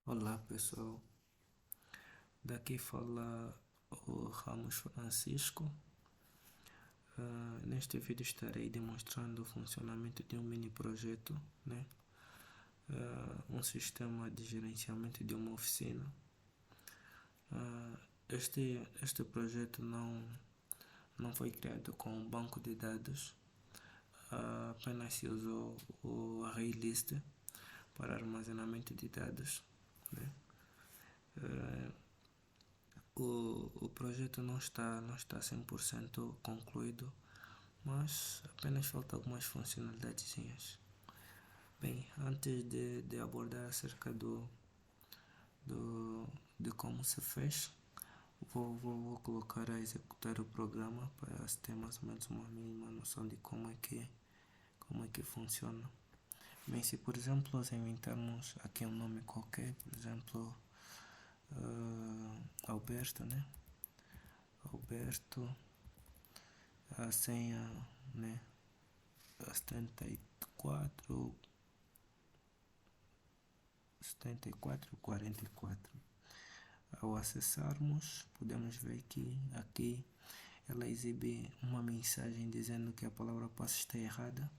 Olá pessoal, daqui fala o Ramos Francisco. Neste vídeo estarei demonstrando o funcionamento de um mini projeto, né? Um sistema de gerenciamento de uma oficina. Este projeto não foi criado com um banco de dados, apenas se usou o ArrayList para armazenamento de dados, né? O projeto não está 100% concluído, mas apenas falta algumas funcionalidades. Bem, antes de abordar acerca de como se fez, vou colocar a executar o programa para se ter mais ou menos uma mínima noção de como é que funciona. Bem, se por exemplo nós inventarmos aqui um nome qualquer, por exemplo, Alberto, né? Alberto, a senha, né? A 7444. Ao acessarmos, podemos ver que aqui ela exibe uma mensagem dizendo que a palavra passe está errada.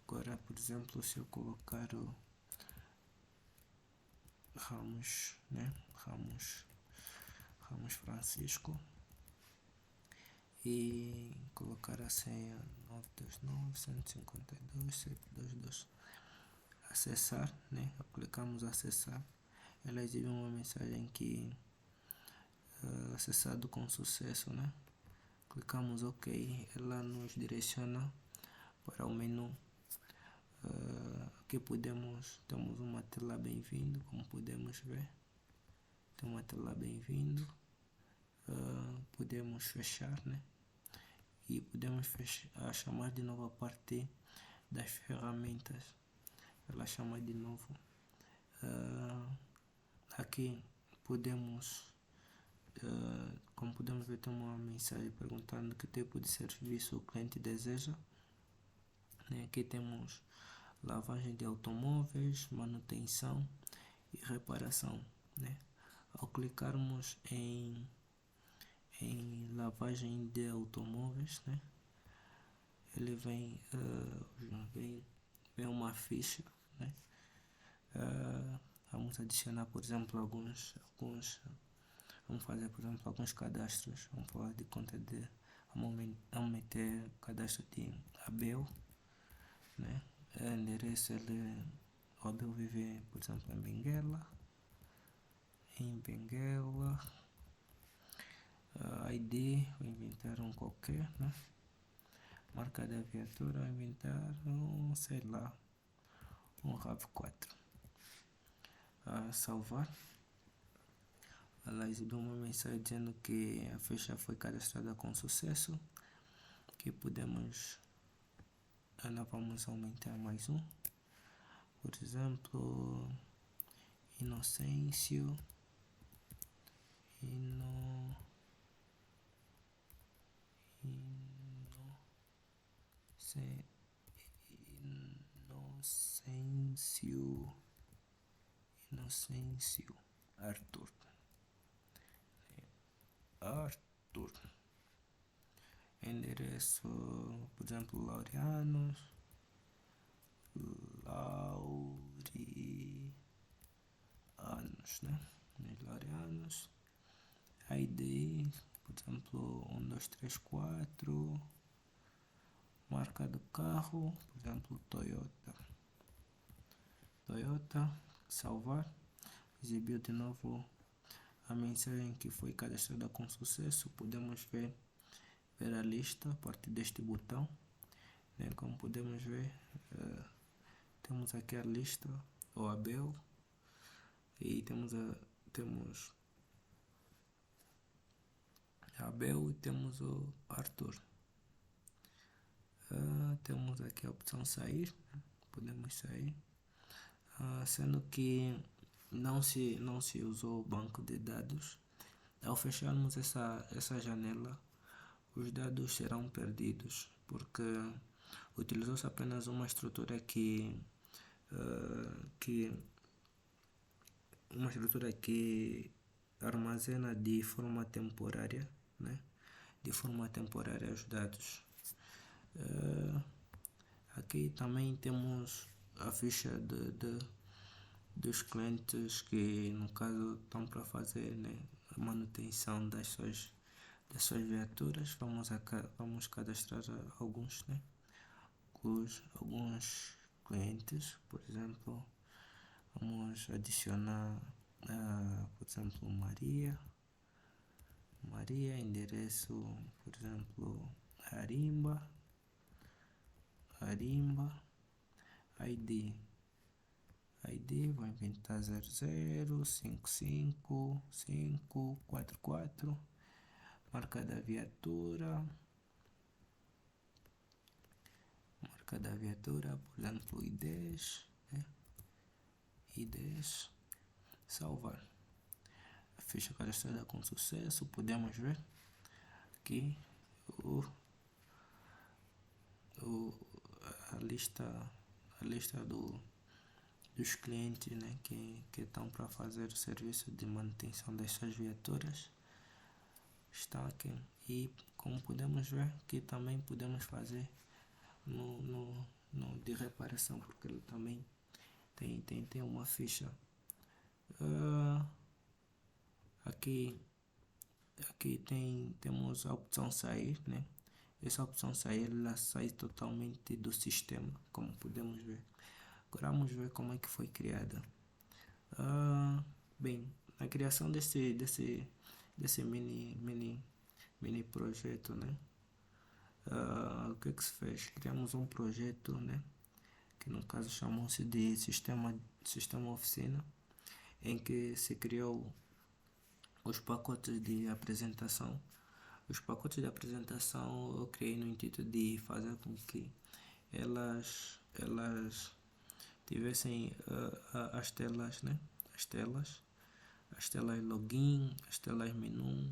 Agora, por exemplo, se eu colocar o Ramos, né? Ramos Francisco e colocar a senha 929-152-722, acessar, né? Clicamos acessar, ela exibe uma mensagem que acessado com sucesso, né? Clicamos OK, ela nos direciona para o menu. Aqui temos uma tela bem-vindo, como podemos ver, tem uma tela bem-vindo. Podemos fechar, né? E podemos chamar de novo a parte das ferramentas. Ela chama de novo. Aqui como podemos ver, tem uma mensagem perguntando que tipo de serviço o cliente deseja, né? Aqui temos lavagem de automóveis, manutenção e reparação, né? Ao clicarmos em lavagem de automóveis, né? Ele vem uma ficha, né? Vamos adicionar, por exemplo, vamos fazer, por exemplo, alguns cadastros. Vamos falar de conta de, vamos meter cadastro de Abel, né? Endereço, o Abel vive, por exemplo, em Benguela. ID, vou inventar um qualquer, né? Marca da viatura, vou inventar sei lá, um RAV4. Salvar. Ela exibiu uma mensagem dizendo que a ficha foi cadastrada com sucesso, que podemos, vamos aumentar mais um, por exemplo, Inocêncio, Inocêncio Arthur. Endereço, por exemplo, Laureanos, né? Laureanos. ID, por exemplo, 1234. Marca do carro, por exemplo, Toyota. Salvar. Exibiu de novo a mensagem que foi cadastrada com sucesso. Podemos ver a lista a partir deste botão, né? Como podemos ver, temos aqui a lista, o Abel, e temos Abel e temos o Arthur. Temos aqui a opção sair, né? Podemos sair, sendo que não se usou o banco de dados. Ao fecharmos essa janela, os dados serão perdidos, porque utilizou-se apenas uma estrutura que que armazena de forma temporária, né? De forma temporária os dados. Aqui também temos a ficha dos clientes que no caso estão para fazer, né, a manutenção das suas viaturas. Vamos cadastrar alguns, né? Alguns clientes, por exemplo, vamos adicionar, por exemplo, Maria, endereço, por exemplo, Arimba, ID vou inventar 00555544, marca da viatura, por exemplo, I10, né? I10, salvar. A ficha cadastrada com sucesso. Podemos ver aqui a lista dos clientes, né, que estão para fazer o serviço de manutenção das suas viaturas. Está aqui. E como podemos ver, que também podemos fazer no de reparação, porque ele também tem uma ficha. Aqui temos a opção sair, né? Essa opção sair, ela sai totalmente do sistema, como podemos ver. Agora vamos ver como é que foi criada. Bem, na criação desse mini projeto, né? O que se fez? Criamos um projeto, né, que no caso chamou-se de sistema oficina, em que se criou os pacotes de apresentação. Os pacotes de apresentação eu criei no intuito de fazer com que elas tivessem as telas, né? As telas login, as telas menu.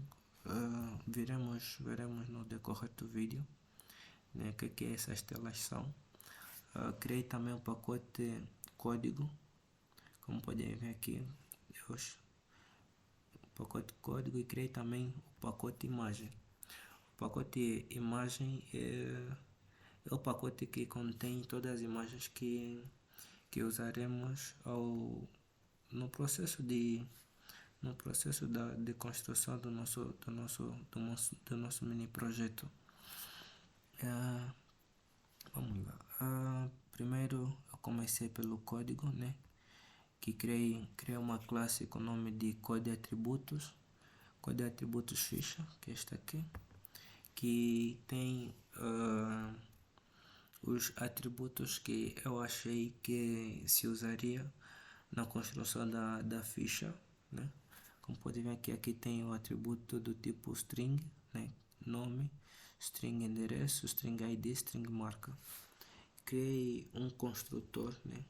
Veremos no decorrer do vídeo, né, o que essas telas são. Criei também um pacote código, como podem ver aqui, pacote código, e criei também o pacote imagem. O pacote imagem é o pacote que contém todas as imagens que usaremos no processo de construção do nosso mini projeto. Vamos lá. Primeiro eu comecei pelo código, né? Que criei uma classe com o nome de code atributos ficha, que é esta aqui, que tem os atributos que eu achei que se usaria na construção da ficha, né? Como podem ver aqui tem o atributo do tipo string, né? Nome, string endereço, string ID, string marca. Criei um construtor, né?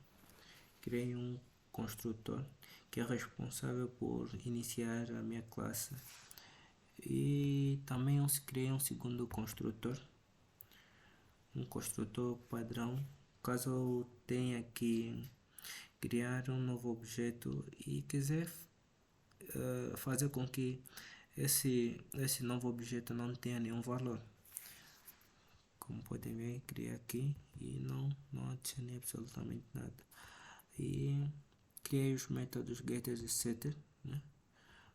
Que é responsável por iniciar a minha classe. E também criei um segundo construtor, um construtor padrão, caso eu tenha que criar um novo objeto e quiser fazer com que esse novo objeto não tenha nenhum valor. Como podem ver, criei aqui e não adicionei absolutamente nada. E criei os métodos getter e setter, né?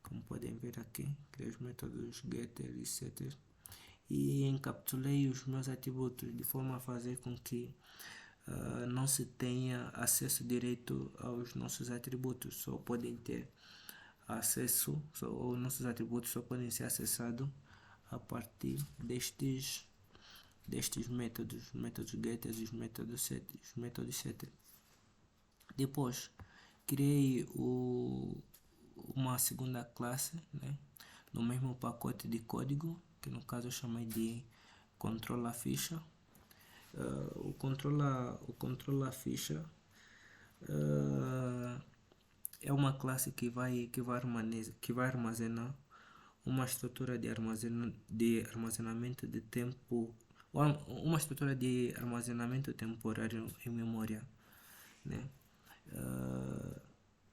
Como podem ver aqui, criei os métodos getter e setter e encapsulei os meus atributos de forma a fazer com que não se tenha acesso direto aos nossos atributos. Só podem ter acesso, os nossos atributos só podem ser acessados a partir destes métodos getter e os métodos setter. Depois criei uma segunda classe, né, no mesmo pacote de código, que no caso eu chamei de controla ficha. O controla ficha é uma classe que vai armazenar uma estrutura de armazenamento de tempo, uma estrutura de armazenamento temporário em memória, né?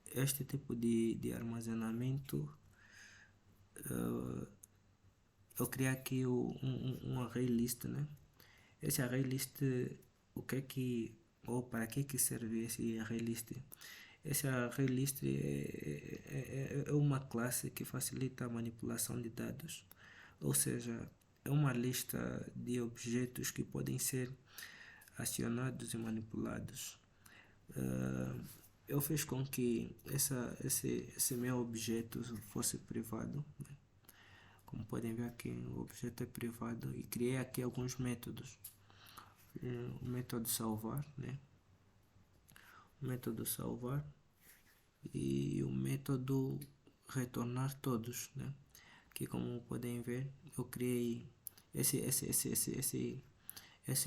Este tipo de armazenamento, eu criei aqui um array list, né? Esse array list, o que é que, ou para que serve esse array list? Esse array list é uma classe que facilita a manipulação de dados, ou seja, é uma lista de objetos que podem ser acionados e manipulados. Eu fiz com que esse meu objeto fosse privado, né? Como podem ver aqui, o objeto é privado e criei aqui alguns métodos. O método salvar, né? O método salvar e o método retornar todos, né? Aqui, como podem ver, eu criei esse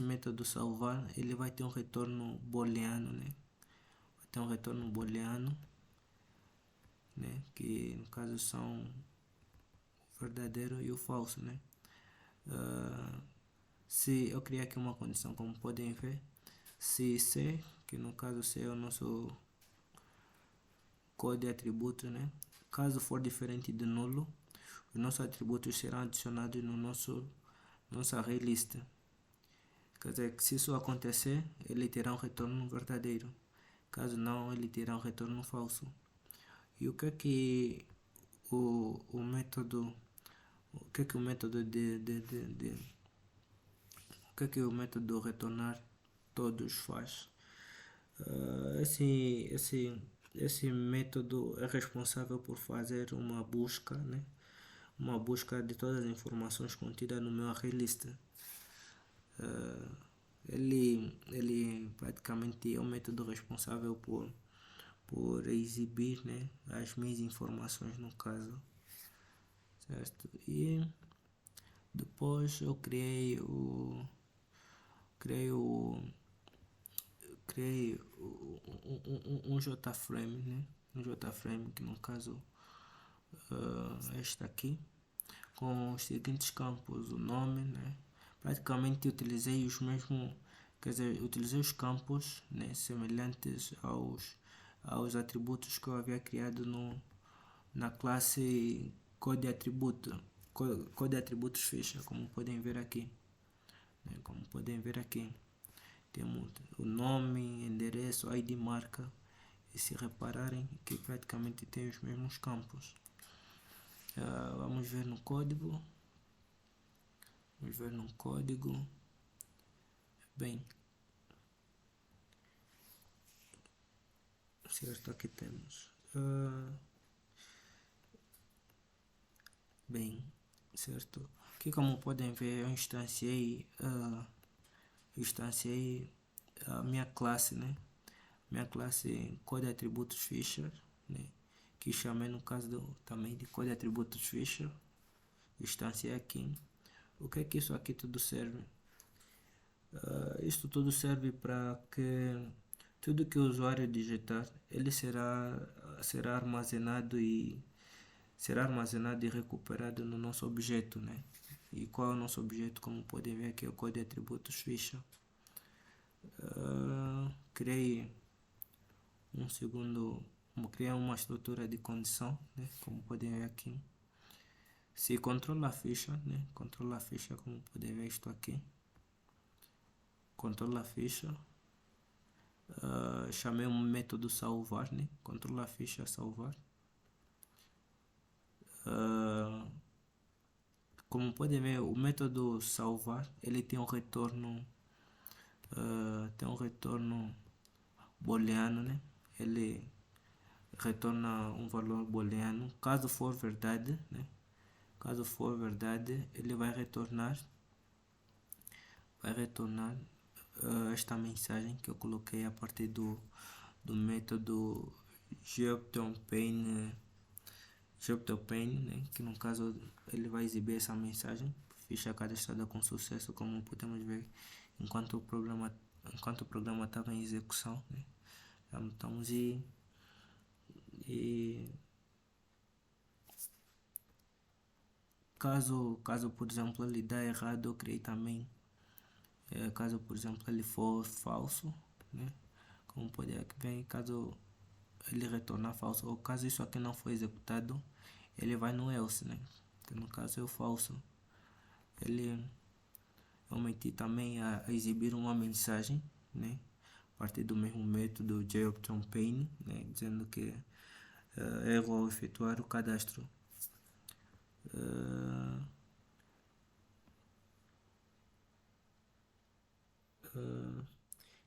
método salvar. Ele vai ter um retorno booleano, né? Vai ter um retorno booleano, né? Que no caso são o verdadeiro e o falso, né? Se eu criar aqui uma condição, como podem ver, se C, que no caso C é o nosso código de atributos, né? Caso for diferente de nulo, os nossos atributos serão adicionados no nossa array list. Quer dizer que se isso acontecer, ele terá um retorno verdadeiro. Caso não, ele terá um retorno falso. E o que o método o que o método o que o método retornar todos faz? Esse método é responsável por fazer uma busca, né? Uma busca de todas as informações contidas no meu array list. Ele praticamente é o método responsável por exibir, né, as minhas informações no caso, certo? E depois eu criei um JFrame, né? Um JFrame que no caso é este aqui, com os seguintes campos: o nome, né? Praticamente utilizei os mesmos, quer dizer, utilizei os campos, né, semelhantes aos atributos que eu havia criado na classe code atributos ficha, como podem ver aqui, né? Como podem ver aqui, temos o nome, endereço, ID, marca, e se repararem que praticamente tem os mesmos campos. Vamos ver no código. Bem, certo, aqui temos. Bem, certo. Aqui, como podem ver, eu instanciei a minha classe, né? Minha classe code atributos Fisher, né? Que chamei no caso também de code atributos Fisher. Instanciei aqui. O que é que isso aqui tudo serve? Isto tudo serve para que tudo que o usuário digitar, ele será armazenado e recuperado no nosso objeto, né? E qual é o nosso objeto? Como podem ver aqui, é o código de atributos ficha. Criei uma estrutura de condição, né? Como podem ver aqui. Se controla a ficha, né? Controla a ficha, como podem ver isto aqui. Controla a ficha. Chamei um método salvar, né? Controla a ficha, salvar. Como podem ver, o método salvar, ele tem um retorno booleano, né? Ele retorna um valor booleano. Caso for verdade, né? Caso for verdade, ele vai retornar esta mensagem que eu coloquei a partir do método GeoPtOpen, né? Que no caso ele vai exibir essa mensagem: ficha cadastrada com sucesso, como podemos ver enquanto o programa estava em execução, né? Estamos e caso por exemplo ele dá errado, eu criei também, caso por exemplo ele for falso, né? como pode ver, caso ele retornar falso, ou caso isso aqui não foi executado, ele vai no else, né? Que no caso é o falso. Ele omiti também a exibir uma mensagem, né? A partir do mesmo método JObtainPain, né? Dizendo que erro ao efetuar o cadastro.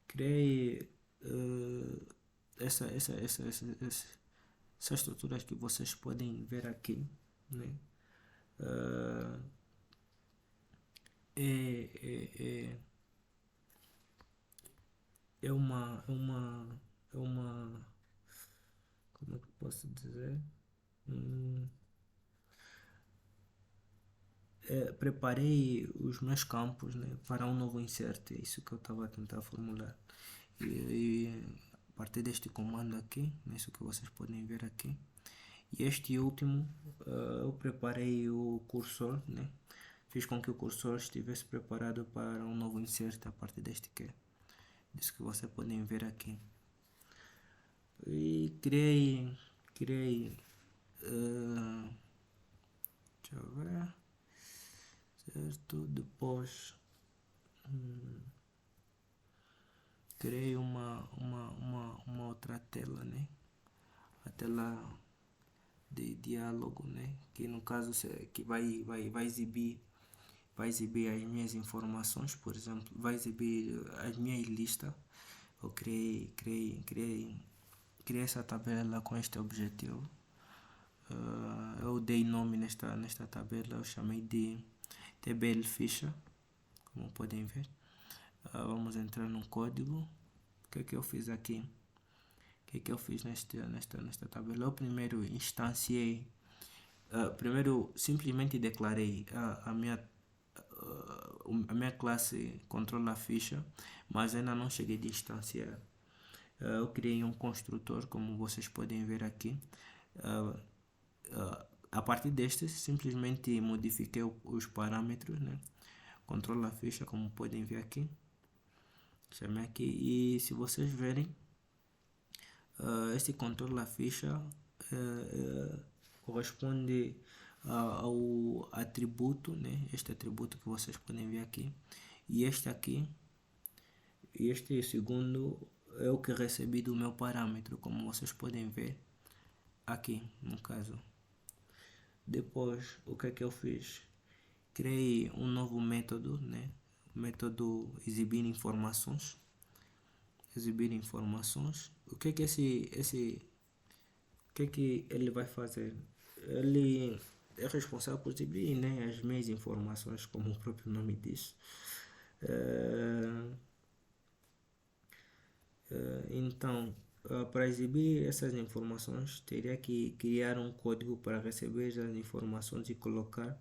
Criei essas estruturas que vocês podem ver aqui, né? É, é, é, é uma, como é que eu posso dizer? Preparei os meus campos, né, para um novo insert, é isso que eu estava a tentar formular. E a partir deste comando aqui, né, isso que vocês podem ver aqui. E este último, eu preparei o cursor, né, fiz com que o cursor estivesse preparado para um novo insert a partir deste que isso que vocês podem ver aqui. E criei deixa eu ver, certo, depois criei uma outra tela, né, a tela de diálogo, né, que no caso que vai exibir as minhas informações, por exemplo, vai exibir as minhas listas. Eu criei essa tabela com este objetivo. Eu dei nome nesta tabela, eu chamei de TBL Ficha, como podem ver. Vamos entrar no código. O que é que eu fiz aqui? O que é que eu fiz nesta tabela? Eu primeiro instanciei, primeiro simplesmente declarei a minha classe controla a ficha, mas ainda não cheguei de instanciar. Eu criei um construtor, como vocês podem ver aqui. A partir deste, simplesmente modifiquei os parâmetros, né? Controla a ficha, como podem ver aqui. Chamei aqui e se vocês verem, este controla a ficha corresponde ao atributo, né? Este atributo que vocês podem ver aqui. E este aqui, este segundo é o que recebi do meu parâmetro, como vocês podem ver aqui no caso. Depois, o que é que eu fiz? Criei um novo método, né? Método exibir informações. Exibir informações. O que é que o que é que ele vai fazer? Ele é responsável por exibir, né, as minhas informações, como o próprio nome diz. Então, para exibir essas informações, teria que criar um código para receber as informações e colocar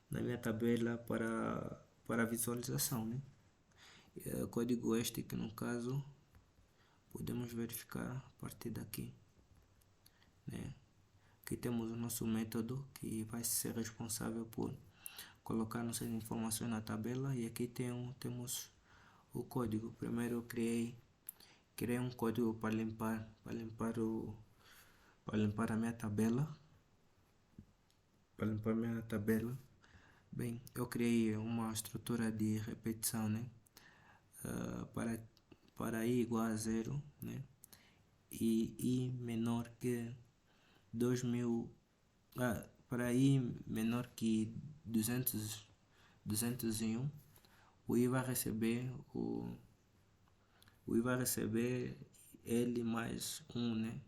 na minha tabela para visualização, né? Código este que no caso podemos verificar a partir daqui, né? Aqui temos o nosso método que vai ser responsável por colocar nossas informações na tabela, e aqui temos o código. Primeiro eu criei um código para limpar a minha tabela. Bem, eu criei uma estrutura de repetição, né? Para i igual a 0, né? E i menor que 2000, para i menor que 201, o i vai receber L mais 1, né?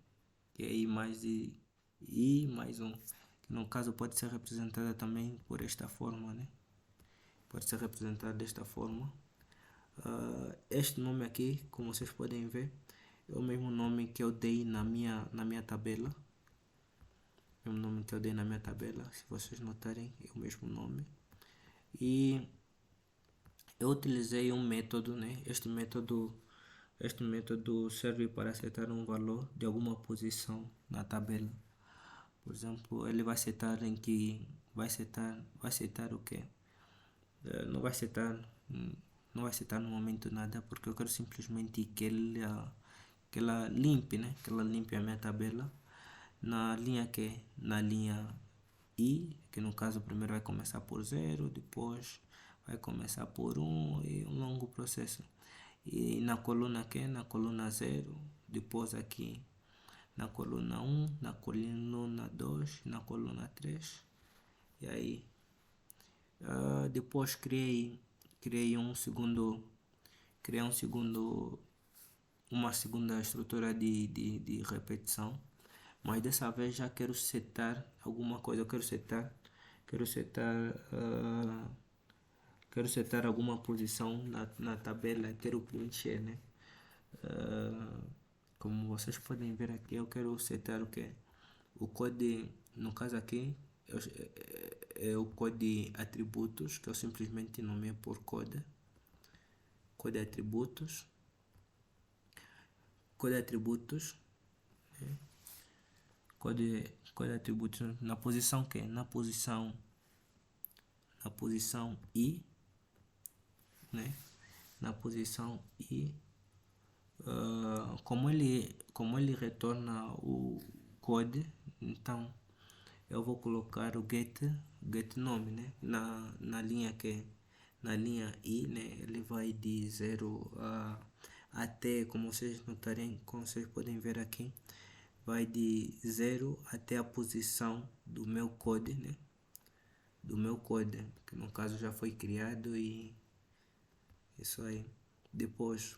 Que é I mais 1. Que no caso pode ser representada também por esta forma, né? Pode ser representada desta forma. Este nome aqui, como vocês podem ver, é o mesmo nome que eu dei na minha tabela. É o nome que eu dei na minha tabela. Se vocês notarem, é o mesmo nome. E eu utilizei um método, né? Este método serve para aceitar um valor de alguma posição na tabela. Por exemplo, ele vai setar em que vai setar o quê? Não vai setar no momento nada, porque eu quero simplesmente que que ela limpe, né? Que ela limpe a minha tabela na linha na linha I, que no caso primeiro vai começar por 0, depois vai começar por 1 e um longo processo. E na coluna na coluna 0, depois aqui na coluna 1, na coluna 2, na coluna 3. E aí depois criei uma segunda estrutura de repetição, mas dessa vez já quero setar alguma coisa. Eu quero setar quero setar alguma posição na tabela, quero preencher, né? Como vocês podem ver aqui, eu quero setar o que? O código, no caso aqui, é o código de atributos, que eu simplesmente nomeio por código atributos. Código atributos. Né? Código atributos na posição que? Na posição I, né? Na posição I, como ele retorna o código, então eu vou colocar o get nome, né? Na linha na linha I, né? Ele vai de 0 até, como vocês notarem, como vocês podem ver aqui, vai de 0 até a posição do meu código, né? Do meu código, que no caso já foi criado, e isso aí. Depois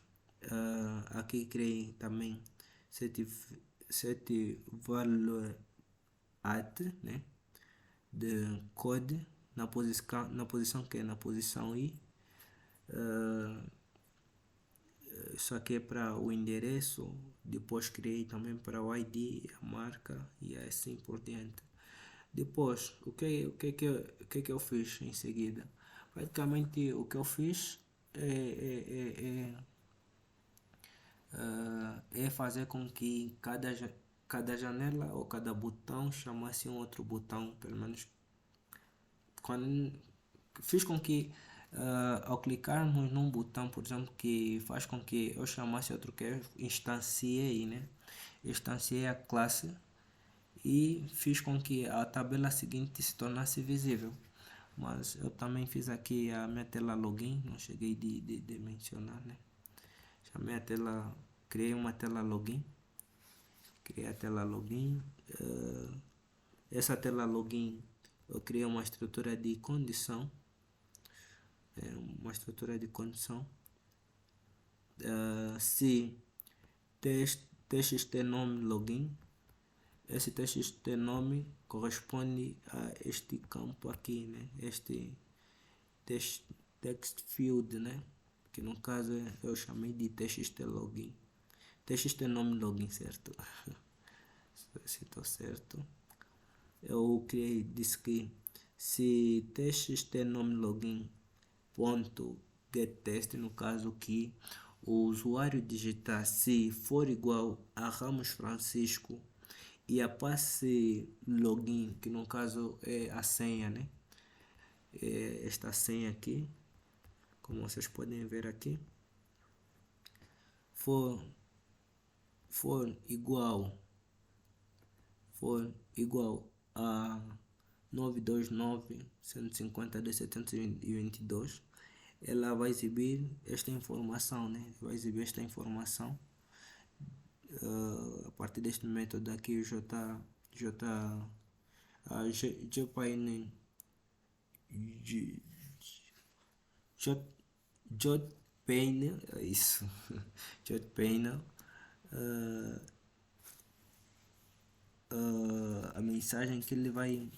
aqui criei também set value at, né, de code na posição que é na posição I. Isso aqui é para o endereço. Depois criei também para o ID, a marca e assim por diante. Depois, o que eu fiz em seguida? Praticamente o que eu fiz é fazer com que cada janela ou cada botão chamasse um outro botão, pelo menos quando fiz com que ao clicarmos num botão, por exemplo, que faz com que eu chamasse outro, que eu instanciei, né? Instanciei a classe e fiz com que a tabela seguinte se tornasse visível. Mas eu também fiz aqui a minha tela login, não cheguei de mencionar, né? Chamei a tela, criei uma tela login, criei a tela login. Essa tela login eu criei uma estrutura de condição, se txt nome login, esse txt nome corresponde a este campo aqui, né? Este text field, né? Que no caso eu chamei de txt login, txt nome login, certo? Se estou certo. Eu criei, disse que se txt nome login ponto get test, no caso que o usuário digitar se for igual a Ramos Francisco e a passe login, que no caso é a senha, né? Esta senha aqui, como vocês podem ver aqui, for igual a 929.150.222, ela vai exibir esta informação, né? Vai exibir esta informação a partir deste método aqui, o JPainel, isso, JPainel, a mensagem que ele vai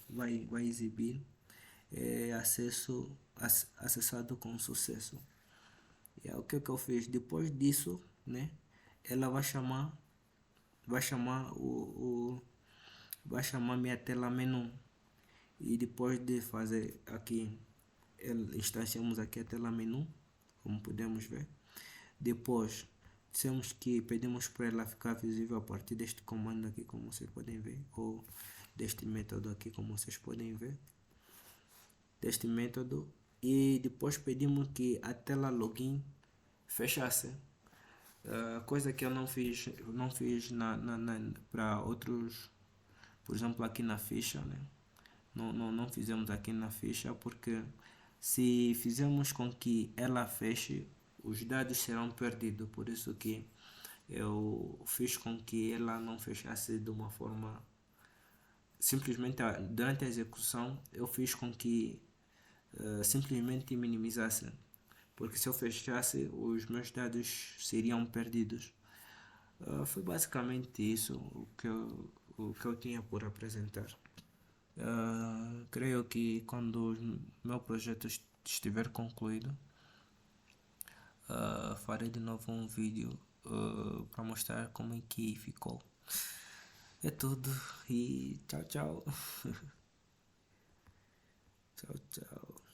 exibir é acessado com sucesso. E é o que eu fiz depois disso, né? Ela vai chamar minha tela menu, e depois de fazer aqui, instanciamos aqui a tela menu, como podemos ver. Depois dissemos que pedimos para ela ficar visível a partir deste comando aqui, como vocês podem ver, ou deste método aqui, como vocês podem ver, deste método. E depois pedimos que a tela login fechasse. Coisa que eu não fiz para outros, por exemplo, aqui na ficha, né? Não fizemos aqui na ficha porque se fizermos com que ela feche, os dados serão perdidos. Por isso que eu fiz com que ela não fechasse de uma forma. Simplesmente durante a execução eu fiz com que simplesmente minimizasse. Porque se eu fechasse, os meus dados seriam perdidos. Foi basicamente isso o que eu tinha por apresentar. Creio que quando o meu projeto estiver concluído, farei de novo um vídeo para mostrar como é que ficou. É tudo e tchau, tchau. Tchau, tchau.